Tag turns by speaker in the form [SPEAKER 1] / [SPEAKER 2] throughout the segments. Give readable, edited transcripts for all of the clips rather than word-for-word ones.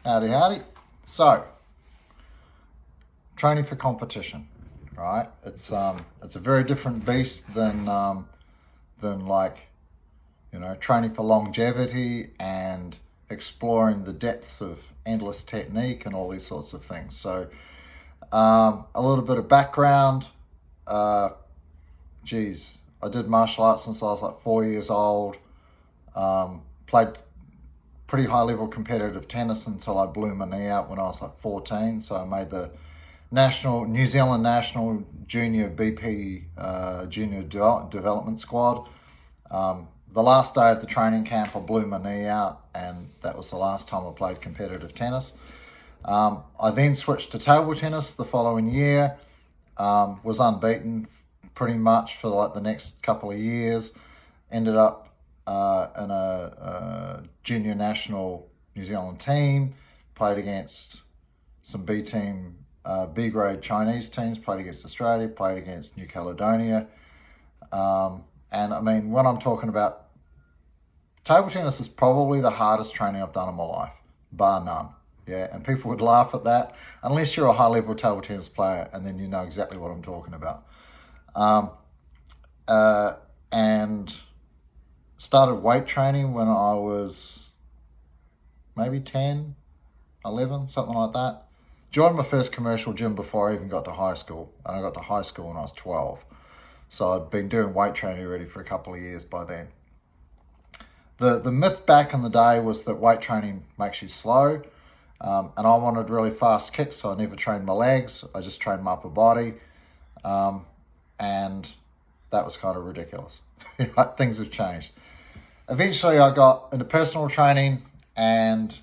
[SPEAKER 1] Howdy, howdy. So, training for competition, right? It's a very different beast than like, training for longevity and exploring the depths of endless technique and all these sorts of things. So, a little bit of background. I did martial arts since I was like 4 years old. Played pretty high level competitive tennis until I blew my knee out when I was like 14. So I made the New Zealand national junior BP junior development squad. The last day of the training camp, I blew my knee out, and that was the last time I played competitive tennis. I then switched to table tennis the following year. Was unbeaten pretty much for like the next couple of years. Ended up in a junior national New Zealand team, played against some B grade Chinese teams, played against Australia, played against New Caledonia. And I mean, when I'm talking about table tennis, is probably the hardest training I've done in my life, bar none. Yeah, and people would laugh at that, unless you're a high level table tennis player, and then you know exactly what I'm talking about. And started weight training when I was maybe 10, 11, something like that. Joined my first commercial gym before I even got to high school. And I got to high school when I was 12. So I'd been doing weight training already for a couple of years by then. The myth back in the day was that weight training makes you slow. And I wanted really fast kicks, so I never trained my legs. I just trained my upper body. And that was kind of ridiculous. Things have changed. Eventually, I got into personal training and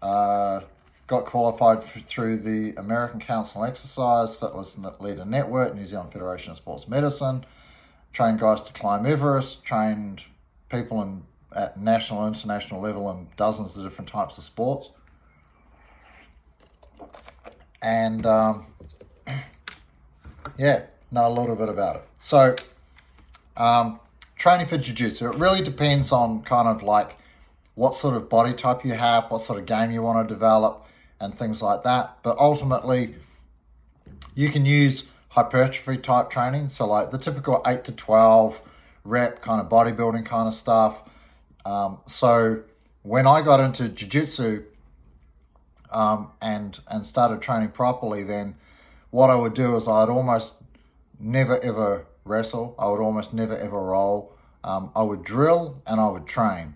[SPEAKER 1] got qualified through the American Council on Exercise, Fitness Leader Network, New Zealand Federation of Sports Medicine, trained guys to climb Everest, trained people at national and international level in dozens of different types of sports. And know a little bit about it. So, training for jiu-jitsu, it really depends on kind of like what sort of body type you have, what sort of game you want to develop, and things like that. But ultimately, you can use hypertrophy type training, so like the typical 8 to 12 rep kind of bodybuilding kind of stuff. So when I got into jiu-jitsu and started training properly, then what I would do is I'd almost never ever wrestle. I would almost never ever roll. I would drill and I would train.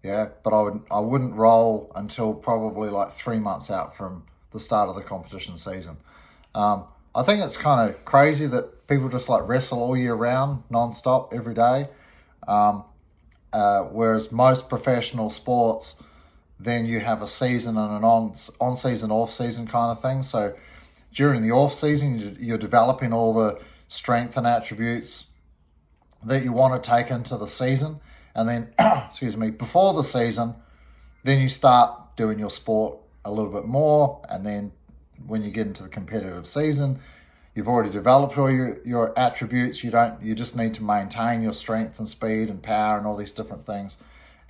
[SPEAKER 1] Yeah, but I wouldn't roll until probably like 3 months out from the start of the competition season. I think it's kind of crazy that people just like wrestle all year round, non-stop, every day. Whereas most professional sports, then you have a season and an on-season, off-season kind of thing. So during the off-season, you're developing all the strength and attributes that you want to take into the season. And then, before the season, then you start doing your sport a little bit more. And then when you get into the competitive season, you've already developed all your attributes. You just need to maintain your strength and speed and power and all these different things.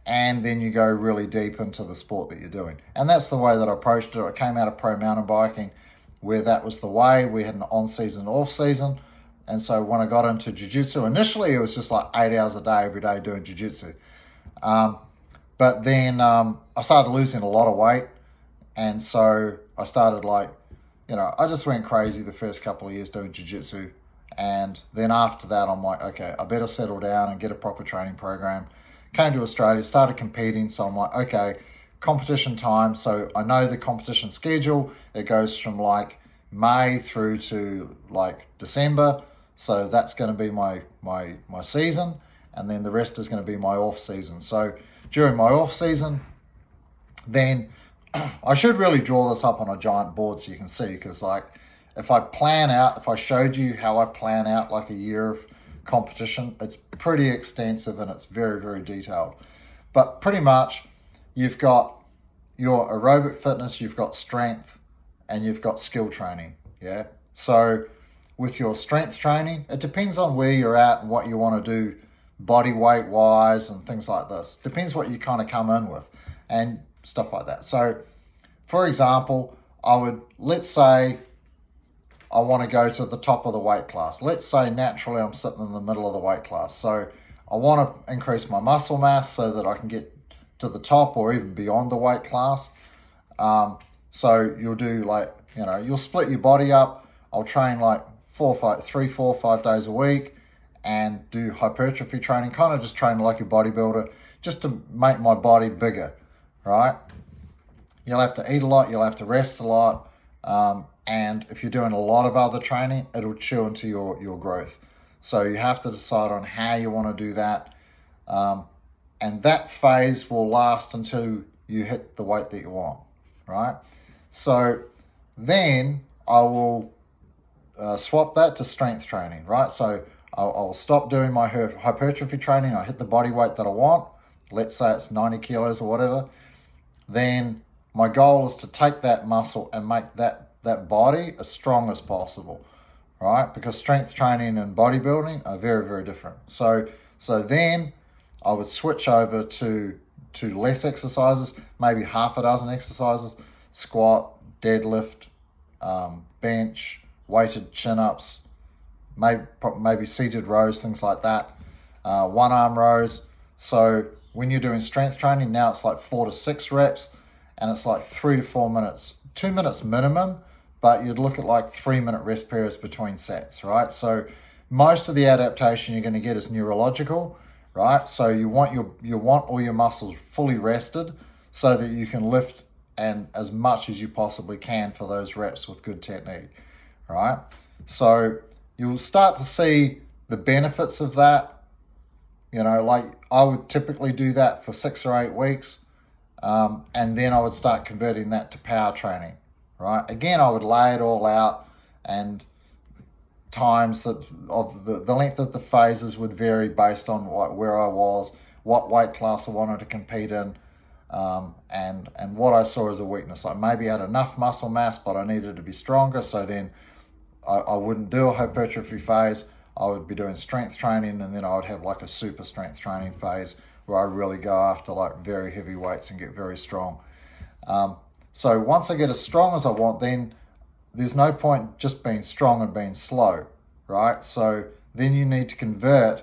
[SPEAKER 1] And then you go really deep into the sport that you're doing. And that's the way that I approached it. I came out of pro mountain biking where that was the way. We had an on-season, off-season. And so when I got into jiu-jitsu, initially it was just like 8 hours a day, every day doing jiu-jitsu. But then I started losing a lot of weight. And so I started I just went crazy the first couple of years doing jiu-jitsu. And then after that, I'm like, okay, I better settle down and get a proper training program. Came to Australia, started competing. So I'm like, okay, competition time. So I know the competition schedule. It goes from like May through to like December. So that's going to be my season, and then the rest is going to be my off season. So during my off season, then I should really draw this up on a giant board so you can see, because like if I showed you how I plan out like a year of competition, it's pretty extensive and it's very, very detailed. But pretty much you've got your aerobic fitness, you've got strength, and you've got skill training. Yeah. So with your strength training, it depends on where you're at and what you want to do body weight wise and things like this. Depends what you kind of come in with and stuff like that. So for example, let's say I want to go to the top of the weight class. Let's say naturally I'm sitting in the middle of the weight class. So I want to increase my muscle mass so that I can get to the top or even beyond the weight class. So you'll do you'll split your body up. I'll train like 3, 4, 5 days a week and do hypertrophy training, kind of just train like a bodybuilder, just to make my body bigger, right? You'll have to eat a lot, you'll have to rest a lot, and if you're doing a lot of other training, it'll chew into your growth. So you have to decide on how you want to do that, and that phase will last until you hit the weight that you want, right? So then I will swap that to strength training, right? So I'll stop doing my hypertrophy training. I hit the body weight that I want. Let's say it's 90 kilos or whatever. Then my goal is to take that muscle and make that body as strong as possible, right? Because strength training and bodybuilding are very, very different. So then I would switch over to less exercises, maybe half a dozen exercises: squat, deadlift, bench, weighted chin-ups, maybe seated rows, things like that, one-arm rows. So when you're doing strength training, now it's like 4 to 6 reps, and it's like 3 to 4 minutes, 2 minutes minimum, but you'd look at like 3-minute rest periods between sets, right? So most of the adaptation you're going to get is neurological, right? So you want all your muscles fully rested so that you can lift and as much as you possibly can for those reps with good technique, right? So you'll start to see the benefits of that. Like I would typically do that for 6 or 8 weeks, and then I would start converting that to power training, right? Again, I would lay it all out, and times of the length of the phases would vary based on where I was, what weight class I wanted to compete in, and what I saw as a weakness. I maybe had enough muscle mass, but I needed to be stronger, so then I wouldn't do a hypertrophy phase. I would be doing strength training, and then I would have like a super strength training phase where I really go after like very heavy weights and get very strong. So once I get as strong as I want, then there's no point just being strong and being slow, right? So then you need to convert.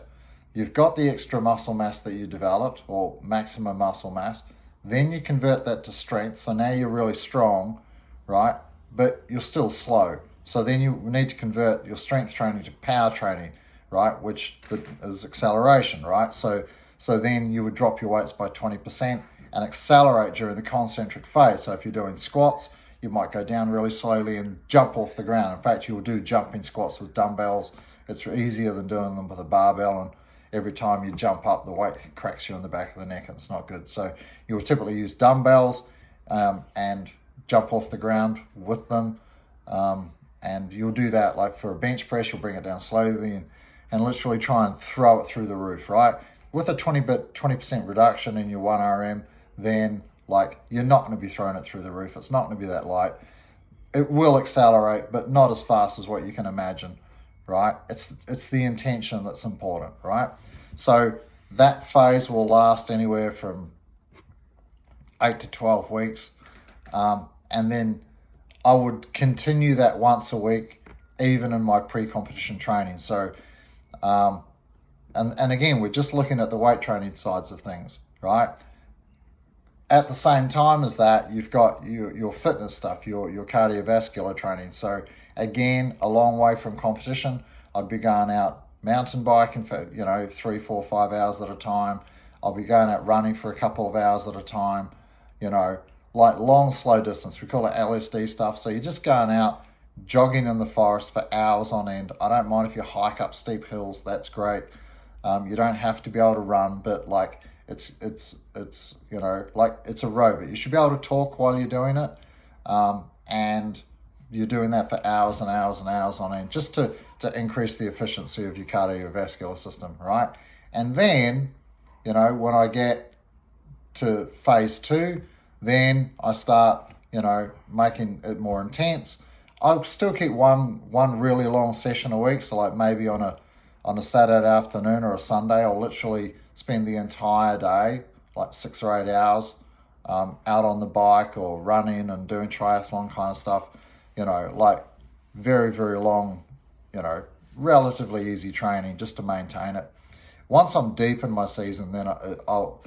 [SPEAKER 1] You've got the extra muscle mass that you developed, or maximum muscle mass. Then you convert that to strength. So now you're really strong, right? But you're still slow. So then you need to convert your strength training to power training, right? Which is acceleration, right? So then you would drop your weights by 20% and accelerate during the concentric phase. So if you're doing squats, you might go down really slowly and jump off the ground. In fact, you will do jumping squats with dumbbells. It's easier than doing them with a barbell, and every time you jump up, the weight cracks you in the back of the neck, and it's not good. So you will typically use dumbbells and jump off the ground with them. And you'll do that like for a bench press, you'll bring it down slowly and literally try and throw it through the roof, right? With a 20% reduction in your 1RM, then like you're not going to be throwing it through the roof. It's not going to be that light. It will accelerate, but not as fast as what you can imagine, right? It's the intention that's important, right? So that phase will last anywhere from 8 to 12 weeks. And then I would continue that once a week, even in my pre-competition training. So, and again, we're just looking at the weight training sides of things, right? At the same time as that, you've got your fitness stuff, your cardiovascular training. So again, a long way from competition, I'd be going out mountain biking for 3, 4, 5 hours at a time. I'll be going out running for a couple of hours at a time, like long, slow distance. We call it LSD stuff. So you're just going out, jogging in the forest for hours on end. I don't mind if you hike up steep hills. That's great. You don't have to be able to run, but like it's like it's aerobic. You should be able to talk while you're doing it. And you're doing that for hours and hours and hours on end, just to increase the efficiency of your cardiovascular system, right? And then, when I get to phase 2, then I start, making it more intense. I'll still keep one really long session a week. So like maybe on a Saturday afternoon or a Sunday, I'll literally spend the entire day, like 6 or 8 hours, out on the bike or running and doing triathlon kind of stuff, like very, very long, relatively easy training just to maintain it. Once I'm deep in my season, then I'll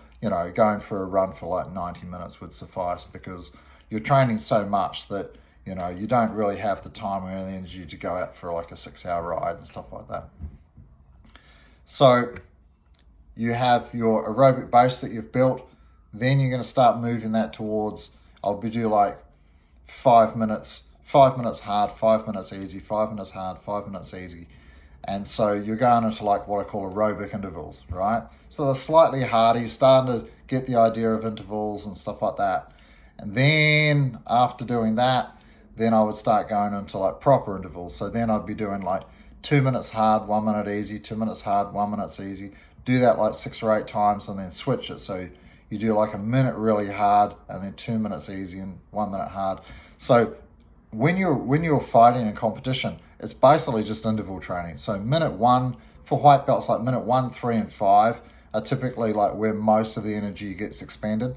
[SPEAKER 1] going for a run for like 90 minutes would suffice, because you're training so much that, you don't really have the time or the energy to go out for like a 6-hour ride and stuff like that. So you have your aerobic base that you've built, then you're going to start moving that towards, I'll be do like 5 minutes hard, 5 minutes easy, 5 minutes hard, 5 minutes easy. And so you're going into like what I call aerobic intervals, right? So they're slightly harder, you're starting to get the idea of intervals and stuff like that. And then after doing that, then I would start going into like proper intervals. So then I'd be doing like 2 minutes hard, 1 minute easy, 2 minutes hard, 1 minute easy. Do that like 6 or 8 times and then switch it. So you do like a minute really hard and then 2 minutes easy and 1 minute hard. So when you're fighting in competition, it's basically just interval training. So minute 1 for white belts, like minute 1, 3, and 5 are typically like where most of the energy gets expended.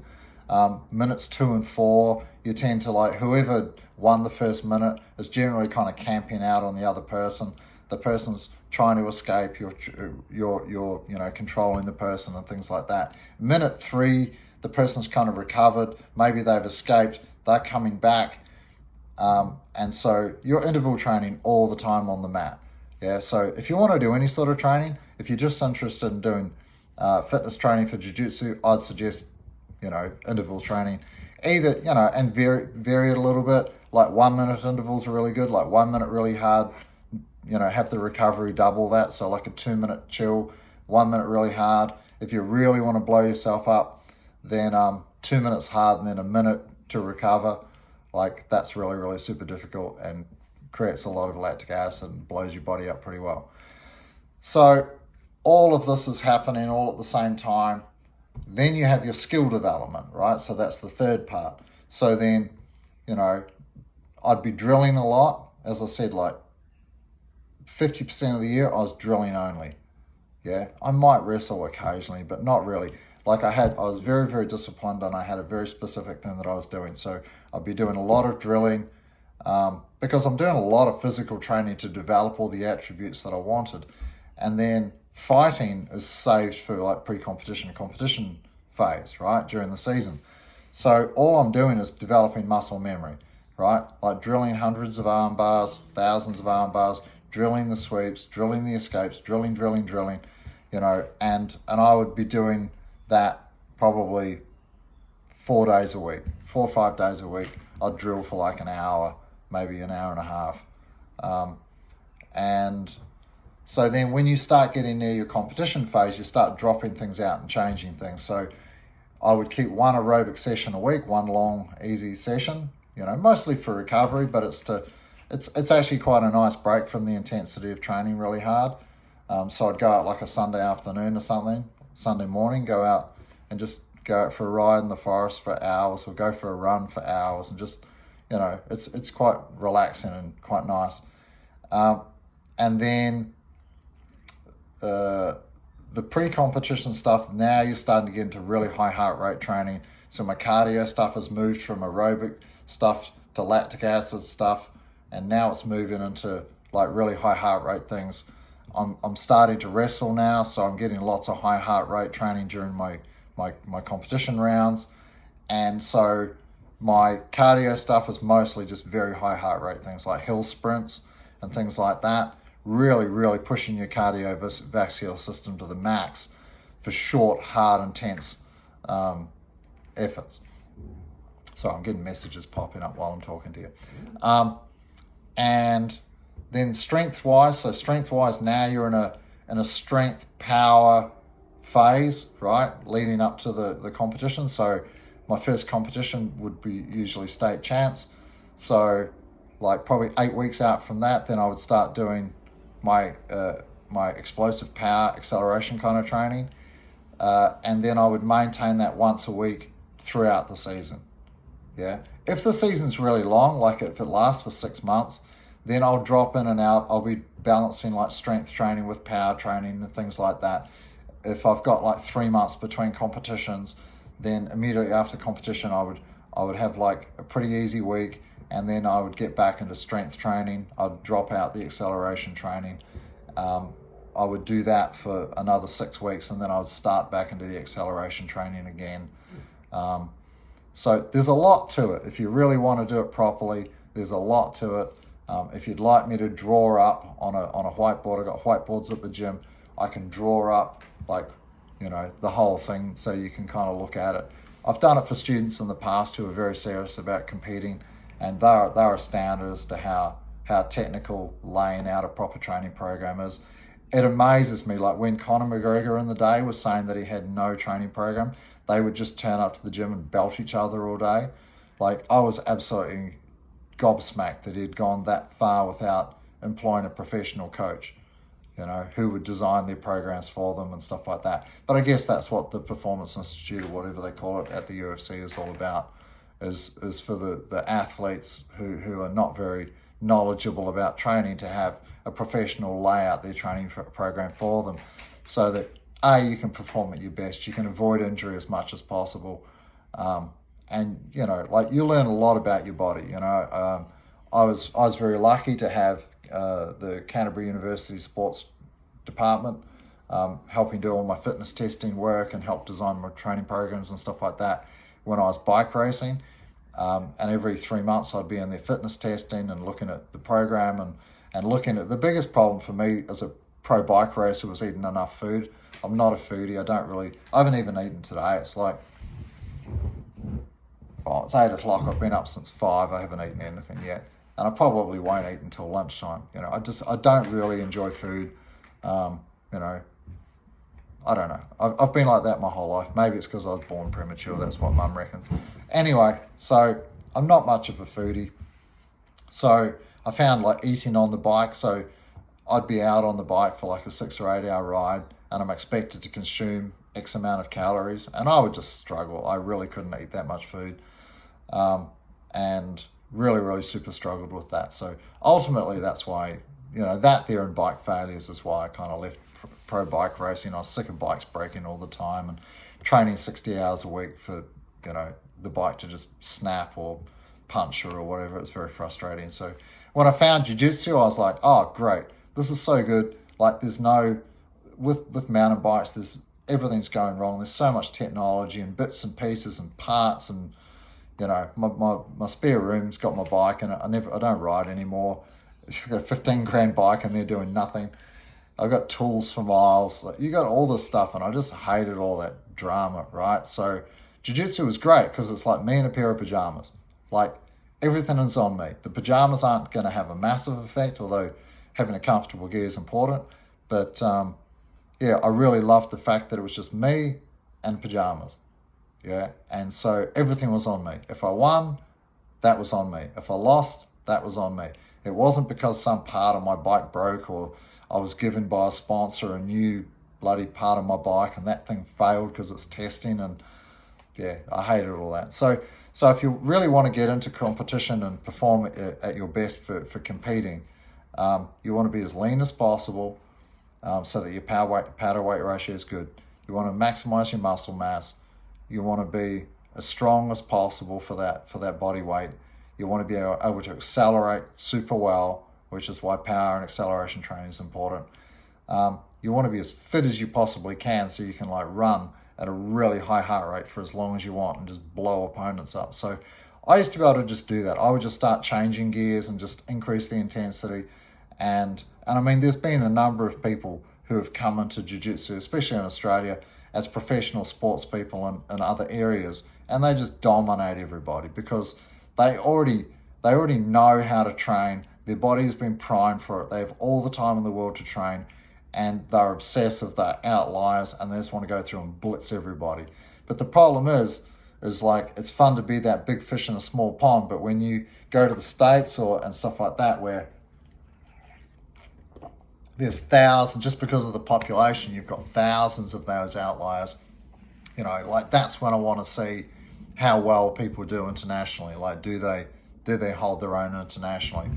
[SPEAKER 1] Minutes 2 and 4, you tend to like whoever won the first minute is generally kind of camping out on the other person. The person's trying to escape, you're controlling the person and things like that. Minute 3, the person's kind of recovered, maybe they've escaped, they're coming back. And so you're interval training all the time on the mat. Yeah, so if you want to do any sort of training, if you're just interested in doing fitness training for jiu-jitsu, I'd suggest, interval training. Either, and vary it a little bit. Like 1 minute intervals are really good, like 1 minute really hard, have the recovery double that. So like a 2 minute chill, 1 minute really hard. If you really want to blow yourself up, then 2 minutes hard and then a minute to recover. Like that's really, really super difficult and creates a lot of lactic acid and blows your body up pretty well. So all of this is happening all at the same time. Then you have your skill development, right? So that's the third part. So then, I'd be drilling a lot. As I said, like 50% of the year, I was drilling only. Yeah, I might wrestle occasionally, but not really. Like I was very, very disciplined and I had a very specific thing that I was doing. So I'd be doing a lot of drilling because I'm doing a lot of physical training to develop all the attributes that I wanted. And then fighting is saved for like pre-competition, competition phase, right, during the season. So all I'm doing is developing muscle memory, right? Like drilling hundreds of arm bars, thousands of arm bars, drilling the sweeps, drilling the escapes, drilling, and I would be doing that probably 4 days a week, 4 or 5 days a week. I'd drill for like an hour, maybe an hour and a half. And so then when you start getting near your competition phase, you start dropping things out and changing things. So I would keep one aerobic session a week, one long, easy session, mostly for recovery, but it's actually quite a nice break from the intensity of training really hard. So I'd go out like a Sunday afternoon or something, Sunday morning, go out and just go out for a ride in the forest for hours or go for a run for hours and just, it's quite relaxing and quite nice. And then the pre-competition stuff, now you're starting to get into really high heart rate training. So my cardio stuff has moved from aerobic stuff to lactic acid stuff, and now it's moving into like really high heart rate things. I'm starting to wrestle now, so I'm getting lots of high heart rate training during my competition rounds. And so my cardio stuff is mostly just very high heart rate things like hill sprints and things like that. Really, really pushing your cardiovascular system to the max for short, hard, intense efforts. So I'm getting messages popping up while I'm talking to you. And then strength-wise, now you're in a strength power phase, right, leading up to the competition. So my first competition would be usually state champs. So like probably 8 weeks out from that, then I would start doing my explosive power acceleration kind of training, and then I would maintain that once a week throughout the season. Yeah, if the season's really long, like if it lasts for 6 months, then I'll drop in and out. I'll be balancing like strength training with power training and things like that. If I've got like 3 months between competitions, then immediately after competition I would have like a pretty easy week, and then I would get back into strength training. I'd drop out the acceleration training. I would do that for another 6 weeks, and then I would start back into the acceleration training again. So there's a lot to it. If you really want to do it properly, there's a lot to it. If you'd like me to draw up on a whiteboard, I've got whiteboards at the gym. I can draw up the whole thing so you can kind of look at it. I've done it for students in the past who are very serious about competing, and they're astounded as to how technical laying out a proper training program is. It amazes me, like when Conor McGregor in the day was saying that he had no training program, they would just turn up to the gym and belt each other all day. Like, I was absolutely gobsmacked that he'd gone that far without employing a professional coach, who would design their programs for them and stuff like that. But I guess that's what the Performance Institute, or whatever they call it at the UFC, is all about, is for the athletes who are not very knowledgeable about training to have a professional lay out their training program for them, so that you can perform at your best, you can avoid injury as much as possible, and you learn a lot about your body. I was very lucky to have the Canterbury University Sports Department helping do all my fitness testing work and help design my training programs and stuff like that when I was bike racing. And every 3 months I'd be in their fitness testing and looking at the program and looking at the biggest problem for me as a pro bike racer was eating enough food. I'm not a foodie. I haven't even eaten today. It's like, it's 8 o'clock. I've been up since 5. I haven't eaten anything yet. And I probably won't eat until lunchtime. I don't really enjoy food. I don't know. I've been like that my whole life. Maybe it's because I was born premature. That's what Mum reckons. Anyway, so I'm not much of a foodie. So I found like eating on the bike. So I'd be out on the bike for like a 6 or 8 hour ride, and I'm expected to consume X amount of calories, and I would just struggle. I really couldn't eat that much food, and really, really super struggled with that. So ultimately, that's why, that there and bike failures is why I kind of left pro bike racing. I was sick of bikes breaking all the time and training 60 hours a week for, the bike to just snap or puncture or whatever. It's very frustrating. So when I found jiu-jitsu, I was like, oh, great. This is so good. Like, there's no, with mountain bikes, everything's going wrong. There's so much technology and bits and pieces and parts, and my spare room's got my bike, and I don't ride anymore. I've got a 15 grand bike and they're doing nothing. I've got tools for miles. Like, you got all this stuff, and I just hated all that drama, right? So jiu-jitsu was great because it's like me in a pair of pajamas. Like, everything is on me. The pajamas aren't going to have a massive effect, although having a comfortable gear is important. But I really loved the fact that it was just me and pajamas. Yeah, and so everything was on me. If I won, that was on me. If I lost, that was on me. It wasn't because some part of my bike broke, or I was given by a sponsor a new bloody part of my bike and that thing failed because it's testing, and I hated all that. So if you really want to get into competition and perform at your best for competing, you want to be as lean as possible, so that your power to weight ratio is good. You want to maximize your muscle mass. You want to be as strong as possible for that body weight. You want to be able to accelerate super well, which is why power and acceleration training is important. You want to be as fit as you possibly can, so you can run at a really high heart rate for as long as you want and just blow opponents up. So I used to be able to just do that. I would just start changing gears and just increase the intensity. And I mean, there's been a number of people who have come into jiu-jitsu, especially in Australia, as professional sports people in other areas, and they just dominate everybody because they already know how to train. Their body has been primed for it. They have all the time in the world to train, and they're obsessive. They're outliers, and they just want to go through and blitz everybody. But the problem is like, it's fun to be that big fish in a small pond, but when you go to the States and stuff like that, where there's thousands, just because of the population, you've got thousands of those outliers. That's when I want to see how well people do internationally. Like, do they hold their own internationally?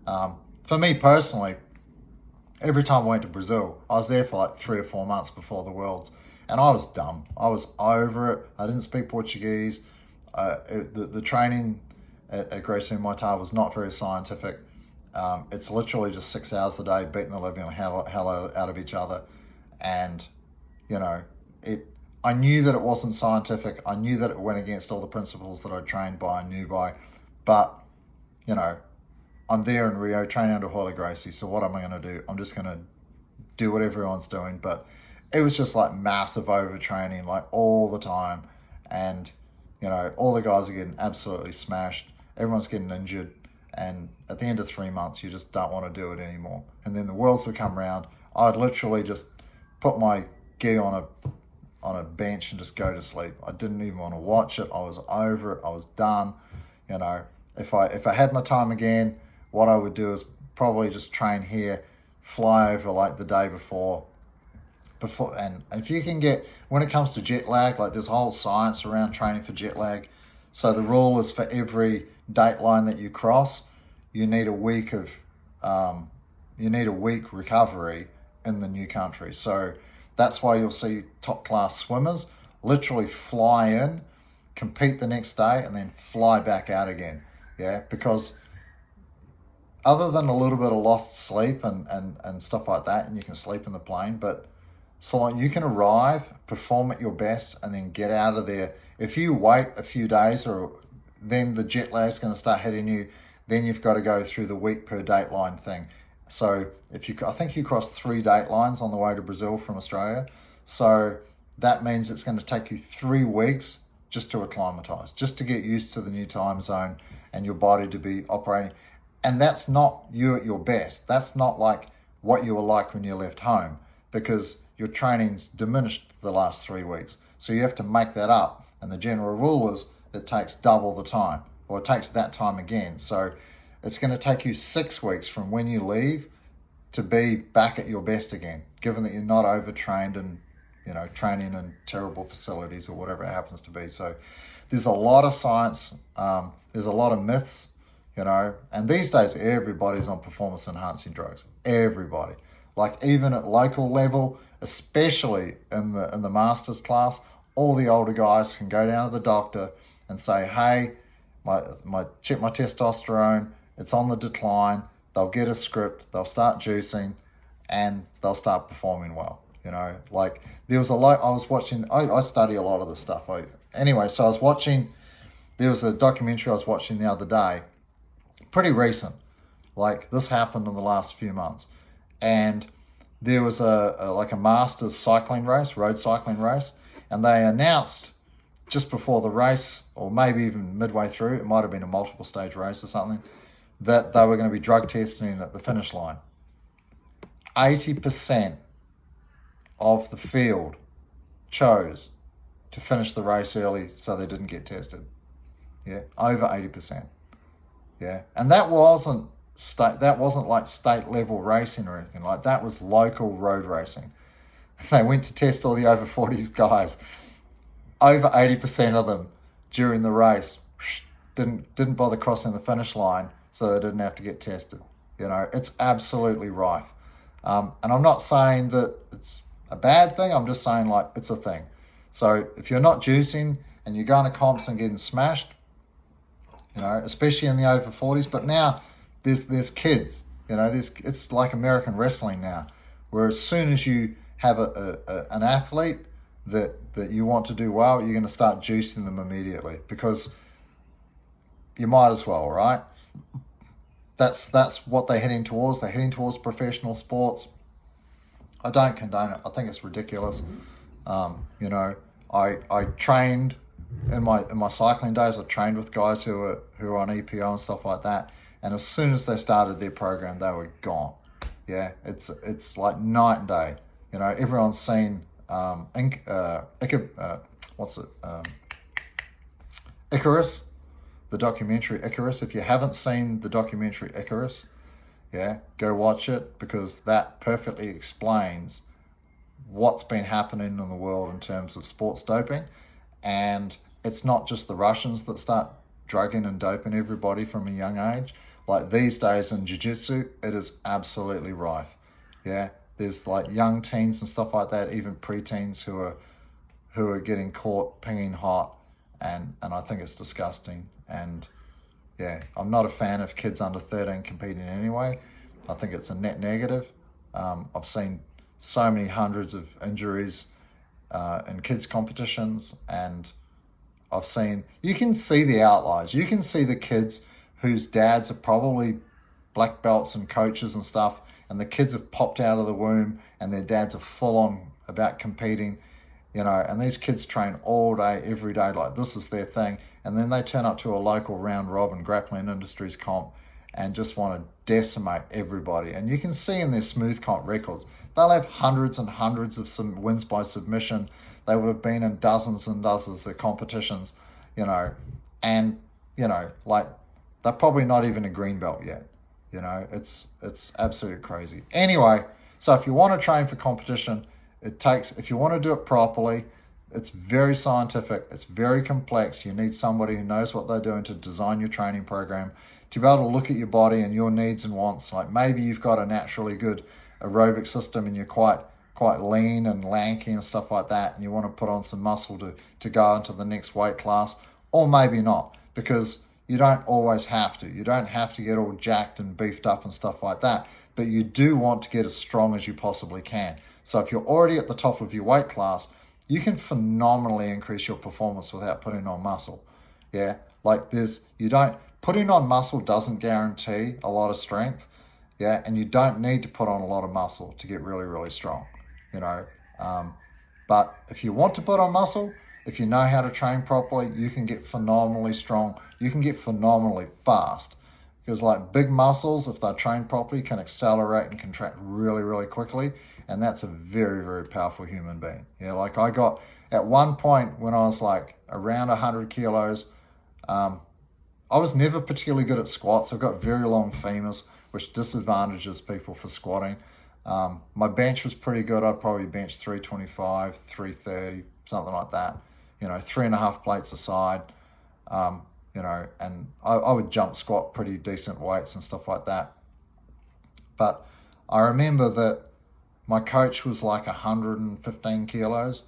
[SPEAKER 1] For me personally, every time I went to Brazil, I was there for 3 or 4 months before the Worlds, And I was done. I was over it. I didn't speak Portuguese. The training at Gracie Moitar was not very scientific. It's literally just 6 hours a day beating the living hell out of each other. And, you know, I knew that it wasn't scientific. I knew that it went against all the principles that I trained by and knew by. But, you know, I'm there in Rio training under Royler Gracie. So what am I going to do? I'm just going to do what everyone's doing. But it was just like massive overtraining, like all the time. And, you know, all the guys are getting absolutely smashed. Everyone's getting injured. And at the end of 3 months, you just don't want to do it anymore. And then the Worlds would come around. I'd literally just put my gi on a bench and just go to sleep. I didn't even want to watch it. I was over it. I was done. You know, if I had my time again, what I would do is probably just train here, fly over like the day before, and if you can get, when it comes to jet lag, like there's whole science around training for jet lag. So the rule is for every date line that you cross, you need a week recovery in the new country. So that's why you'll see top class swimmers literally fly in, compete the next day, and then fly back out again. Yeah, because other than a little bit of lost sleep and stuff like that, and you can sleep in the plane, but so like you can arrive, perform at your best, and then get out of there. If you wait a few days, then the jet lag is going to start hitting you. Then you've got to go through the week per date line thing. So I think you crossed 3 date lines on the way to Brazil from Australia. So that means it's going to take you 3 weeks just to acclimatize, just to get used to the new time zone and your body to be operating. And that's not you at your best. That's not like what you were like when you left home, because your training's diminished the last 3 weeks. So you have to make that up. And the general rule is it takes double the time, or it takes that time again. So it's going to take you 6 weeks from when you leave to be back at your best again, given that you're not overtrained and, you know, training in terrible facilities or whatever it happens to be. So there's a lot of science. There's a lot of myths, you know, and these days everybody's on performance enhancing drugs. Everybody. Like even at local level, especially in the masters class, all the older guys can go down to the doctor and say, hey, check my testosterone, it's on the decline. They'll get a script, they'll start juicing, and they'll start performing well. You know, like there was I study a lot of this stuff. So I was watching, there was a documentary I was watching the other day, pretty recent. Like this happened in the last few months. And there was a masters cycling race, road cycling race, and they announced just before the race, or maybe even midway through, it might have been a multiple stage race or something, that they were going to be drug testing at the finish line. 80% of the field chose to finish the race early so they didn't get tested. Yeah, over 80%. Yeah, and that wasn't like state level racing or anything. Like that was local road racing. They went to test all the over 40s guys. Over 80% of them during the race didn't bother crossing the finish line, so they didn't have to get tested. You know, it's absolutely rife. And I'm not saying that it's a bad thing. I'm just saying like it's a thing. So if you're not juicing and you're going to comps and getting smashed, you know, especially in the over 40s, but now there's kids, you know, it's like American wrestling now, where as soon as you have an athlete that you want to do well, you're going to start juicing them immediately, because you might as well, right? That's what they're heading towards. They're heading towards professional sports. I don't condone it. I think it's ridiculous. You know, I trained in my cycling days. I trained with guys who are on EPO and stuff like that. And as soon as they started their program, they were gone. Yeah, it's like night and day. You know, everyone's seen Icarus, the documentary Icarus. If you haven't seen the documentary Icarus, yeah, go watch it, because that perfectly explains what's been happening in the world in terms of sports doping. And it's not just the Russians that start drugging and doping everybody from a young age. Like these days in jiu-jitsu, it is absolutely rife. Yeah, there's like young teens and stuff like that, even preteens who are who are getting caught pinging hot, and I think it's disgusting. And yeah, I'm not a fan of kids under 13 competing anyway. I think it's a net negative. I've seen so many hundreds of injuries in kids competitions, and you can see the outliers. You can see the kids whose dads are probably black belts and coaches and stuff, and the kids have popped out of the womb and their dads are full on about competing, and these kids train all day, every day, like this is their thing. And then they turn up to a local round robin grappling industries comp and just want to decimate everybody. And you can see in their smooth comp records, they'll have hundreds and hundreds of some wins by submission. They would have been in dozens and dozens of competitions, and, like they're probably not even a green belt yet. It's absolutely crazy. Anyway, so if you want to train for competition, if you want to do it properly, it's very scientific, it's very complex. You need somebody who knows what they're doing to design your training program, to be able to look at your body and your needs and wants. Like maybe you've got a naturally good aerobic system and you're quite lean and lanky and stuff like that, and you want to put on some muscle to go into the next weight class, or maybe not, because you don't always have to. You don't have to get all jacked and beefed up and stuff like that, but you do want to get as strong as you possibly can. So if you're already at the top of your weight class, you can phenomenally increase your performance without putting on muscle. Yeah, like putting on muscle doesn't guarantee a lot of strength. Yeah, and you don't need to put on a lot of muscle to get really, really strong, but if you want to put on muscle, if you know how to train properly, you can get phenomenally strong. You can get phenomenally fast, because like big muscles, if they're trained properly, can accelerate and contract really, really quickly. And that's a very, very powerful human being. Yeah, like I got, at one point when I was like around 100 kilos, I was never particularly good at squats. I've got very long femurs, which disadvantages people for squatting. My bench was pretty good. I'd probably bench 325, 330, something like that. 3.5 plates a side. And I would jump squat pretty decent weights and stuff like that. But I remember that my coach was like 115 kilos,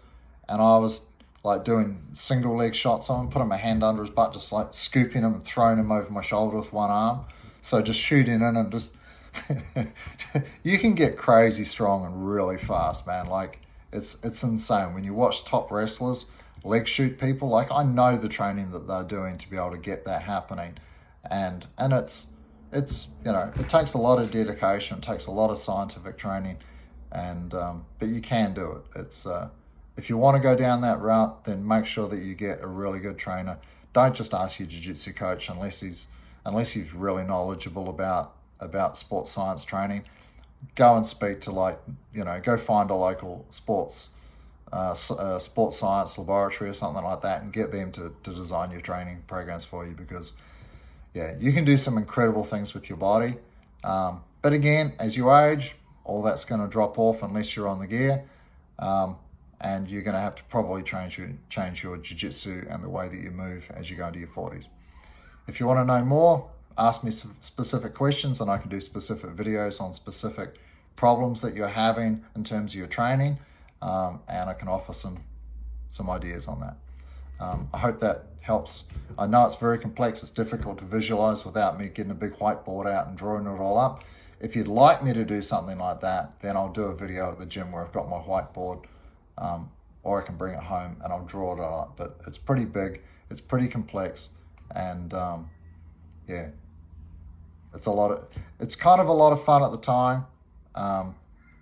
[SPEAKER 1] and I was like doing single leg shots on him, putting my hand under his butt, just like scooping him and throwing him over my shoulder with one arm. So just shooting in and just, you can get crazy strong and really fast, man. Like it's insane. When you watch top wrestlers leg shoot people, like I know the training that they're doing to be able to get that happening. And it's it takes a lot of dedication, it takes a lot of scientific training, and but you can do it. It's if you want to go down that route, then make sure that you get a really good trainer. Don't just ask your jiu-jitsu coach unless he's really knowledgeable about sports science training. Go and speak to go find a local sports science laboratory or something like that, and get them to design your training programs for you, because you can do some incredible things with your body. But again, as you age, all that's going to drop off unless you're on the gear. And you're going to have to probably change your jiu-jitsu and the way that you move as you go into your 40s. If you want to know more, ask me some specific questions, and I can do specific videos on specific problems that you're having in terms of your training, and I can offer some ideas on that. I hope that helps. I know it's very complex. It's difficult to visualize without me getting a big whiteboard out and drawing it all up. If you'd like me to do something like that, then I'll do a video at the gym where I've got my whiteboard, or I can bring it home and I'll draw it all up. But it's pretty big, it's pretty complex, and it's kind of a lot of fun at the time,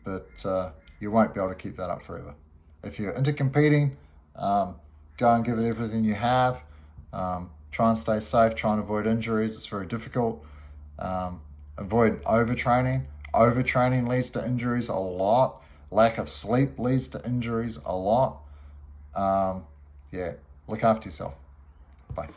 [SPEAKER 1] but you won't be able to keep that up forever. If you're into competing, go and give it everything you have. Try and stay safe, try and avoid injuries. It's very difficult. Avoid overtraining. Overtraining leads to injuries a lot. Lack of sleep leads to injuries a lot. Look after yourself. Bye.